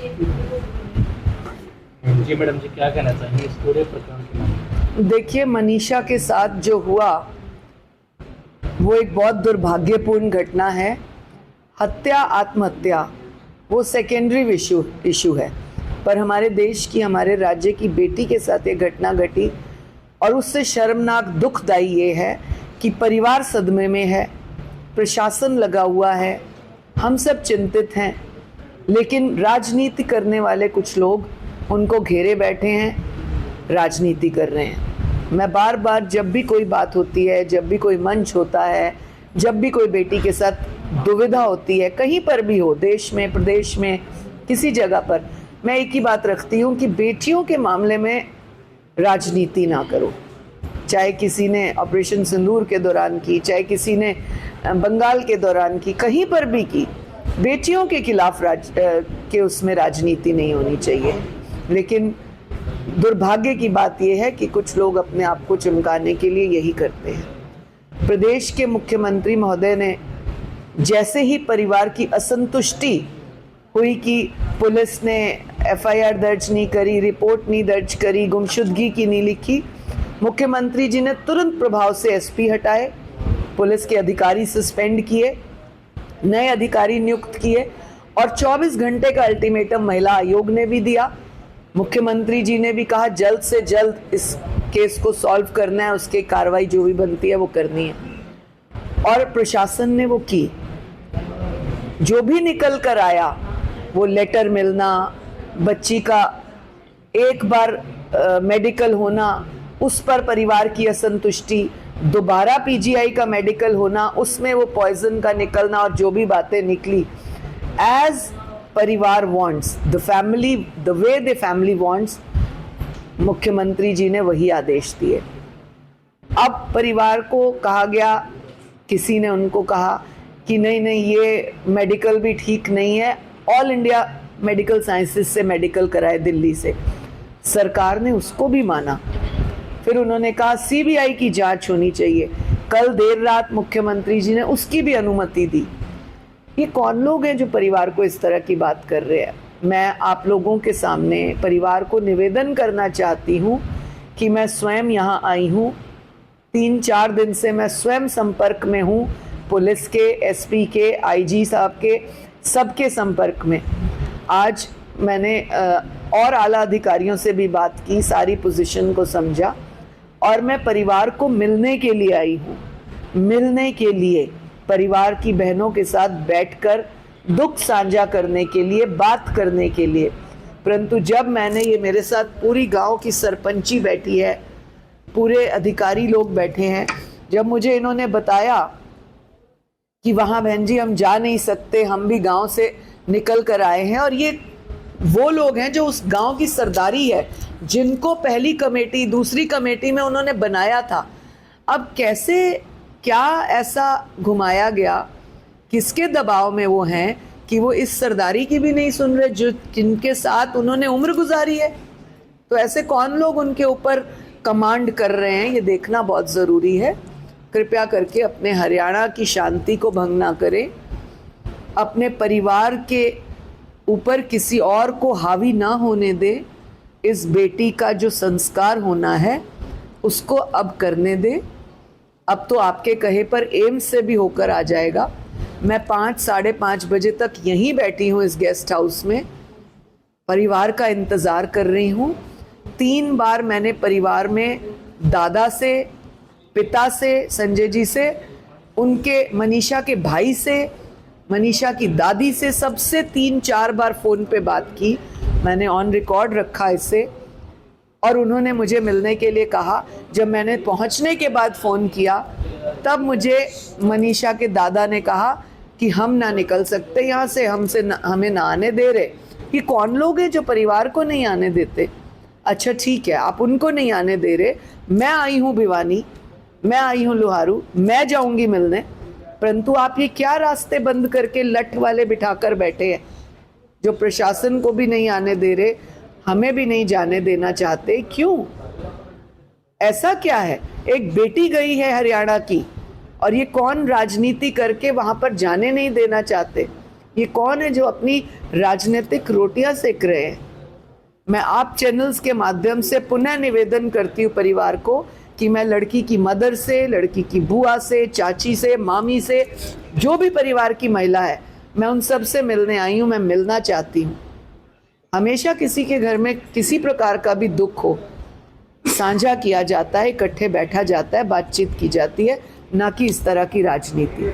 जी madam जी, क्या कहना चाहेंगे इस पूरे प्रकरण के बारे में? देखिए, मनीषा के साथ जो हुआ वो एक बहुत दुर्भाग्यपूर्ण घटना है। हत्या, आत्महत्या वो सेकेंडरी इशू है, पर हमारे देश की, हमारे राज्य की बेटी के साथ ये घटना घटी और उससे शर्मनाक, दुखदायी ये है कि परिवार सदमे में है, प्रशासन लगा हुआ है, हम सब चिंतित हैं, लेकिन राजनीति करने वाले कुछ लोग उनको घेरे बैठे हैं, राजनीति कर रहे हैं। मैं बार बार, जब भी कोई बात होती है, जब भी कोई मंच होता है, जब भी कोई बेटी के साथ दुविधा होती है, कहीं पर भी हो, देश में, प्रदेश में, किसी जगह पर, मैं एक ही बात रखती हूँ कि बेटियों के मामले में राजनीति ना करो। चाहे किसी ने ऑपरेशन सिंदूर के दौरान की, चाहे किसी ने बंगाल के दौरान की, कहीं पर भी की, बेटियों के खिलाफ के उसमें राजनीति नहीं होनी चाहिए। लेकिन दुर्भाग्य की बात यह है कि कुछ लोग अपने आप को चमकाने के लिए यही करते हैं। प्रदेश के मुख्यमंत्री महोदय ने जैसे ही परिवार की असंतुष्टि हुई कि पुलिस ने एफआईआर दर्ज नहीं करी, रिपोर्ट नहीं दर्ज करी, गुमशुदगी की नहीं लिखी, मुख्यमंत्री जी ने तुरंत प्रभाव से एसपी हटाए, पुलिस के अधिकारी सस्पेंड किए, नए अधिकारी नियुक्त किए और 24 घंटे का अल्टीमेटम महिला आयोग ने भी दिया। मुख्यमंत्री जी ने भी कहा जल्द से जल्द इस केस को सॉल्व करना है, उसके कार्रवाई जो भी बनती है वो करनी है, और प्रशासन ने वो की। जो भी निकल कर आया, वो लेटर मिलना, बच्ची का एक बार मेडिकल होना, उस पर परिवार की असंतुष्टि, दोबारा पीजीआई का मेडिकल होना, उसमें वो पॉइजन का निकलना, और जो भी बातें निकली, एज परिवार wants the family, the way the family wants, मुख्यमंत्री जी ने वही आदेश दिए। अब परिवार को कहा गया, किसी ने उनको कहा कि नहीं नहीं, ये मेडिकल भी ठीक नहीं है, ऑल इंडिया मेडिकल साइंसेस से मेडिकल कराए दिल्ली से। सरकार ने उसको भी माना। फिर उन्होंने कहा सीबीआई की जांच होनी चाहिए। कल देर रात मुख्यमंत्री जी ने उसकी भी अनुमति दी। ये कौन लोग हैं जो परिवार को इस तरह की बात कर रहे हैं? मैं आप लोगों के सामने परिवार को निवेदन करना चाहती हूँ कि मैं स्वयं यहाँ आई हूँ, 3-4 दिन से मैं स्वयं संपर्क में हूँ, पुलिस के, एसपी के, आईजी साहब के, सबके संपर्क में। आज मैंने और आला अधिकारियों से भी बात की, सारी पोजीशन को समझा, और मैं परिवार को मिलने के लिए आई हूँ, मिलने के लिए, परिवार की बहनों के साथ बैठकर दुख साझा करने के लिए, बात करने के लिए। परंतु जब मैंने, ये मेरे साथ पूरी गांव की सरपंची बैठी है, पूरे अधिकारी लोग बैठे हैं, जब मुझे इन्होंने बताया कि वहाँ बहन जी हम जा नहीं सकते, हम भी गांव से निकल कर आए हैं, और ये वो लोग हैं जो उस गांव की सरदारी है, जिनको पहली कमेटी, दूसरी कमेटी में उन्होंने बनाया था। अब कैसे, क्या ऐसा घुमाया गया, किसके दबाव में वो हैं कि वो इस सरदारी की भी नहीं सुन रहे, जो जिनके साथ उन्होंने उम्र गुजारी है? तो ऐसे कौन लोग उनके ऊपर कमांड कर रहे हैं, ये देखना बहुत ज़रूरी है। कृपया करके अपने हरियाणा की शांति को भंग ना करें, अपने परिवार के ऊपर किसी और को हावी ना होने दे। इस बेटी का जो संस्कार होना है उसको अब करने दे। अब तो आपके कहे पर एम्स से भी होकर आ जाएगा। मैं 5-5:30 बजे तक यहीं बैठी हूँ इस गेस्ट हाउस में, परिवार का इंतज़ार कर रही हूँ। 3 बार मैंने परिवार में दादा से, पिता से, संजय जी से, उनके मनीषा के भाई से, मनीषा की दादी से, सबसे 3-4 बार फ़ोन पे बात की। मैंने ऑन रिकॉर्ड रखा इसे, और उन्होंने मुझे मिलने के लिए कहा। जब मैंने पहुंचने के बाद फ़ोन किया, तब मुझे मनीषा के दादा ने कहा कि हम ना निकल सकते यहाँ से, हमें ना आने दे रहे। ये कौन लोग हैं जो परिवार को नहीं आने देते? अच्छा ठीक है, आप उनको नहीं आने दे रहे, मैं आई हूँ भिवानी, मैं आई हूँ लोहारू, मैं जाऊँगी मिलने, परंतु आप ये क्या रास्ते बंद करके लठ वाले बिठाकर बैठे हैं, जो प्रशासन को भी नहीं आने दे रहे, हमें भी नहीं जाने देना चाहते? क्यों? ऐसा क्या है? एक बेटी गई है हरियाणा की, और ये कौन राजनीति करके वहां पर जाने नहीं देना चाहते? ये कौन है जो अपनी राजनीतिक रोटियां सेक रहे हैं? मैं आप चैनल्स के माध्यम से पुनः निवेदन करती हूँ परिवार को कि मैं लड़की की मदर से, लड़की की बुआ से, चाची से, मामी से, जो भी परिवार की महिला है, मैं उन सब से मिलने आई हूँ, मैं मिलना चाहती हूँ। हमेशा किसी के घर में किसी प्रकार का भी दुख हो, साझा किया जाता है, इकट्ठे बैठा जाता है, बातचीत की जाती है, ना कि इस तरह की राजनीति।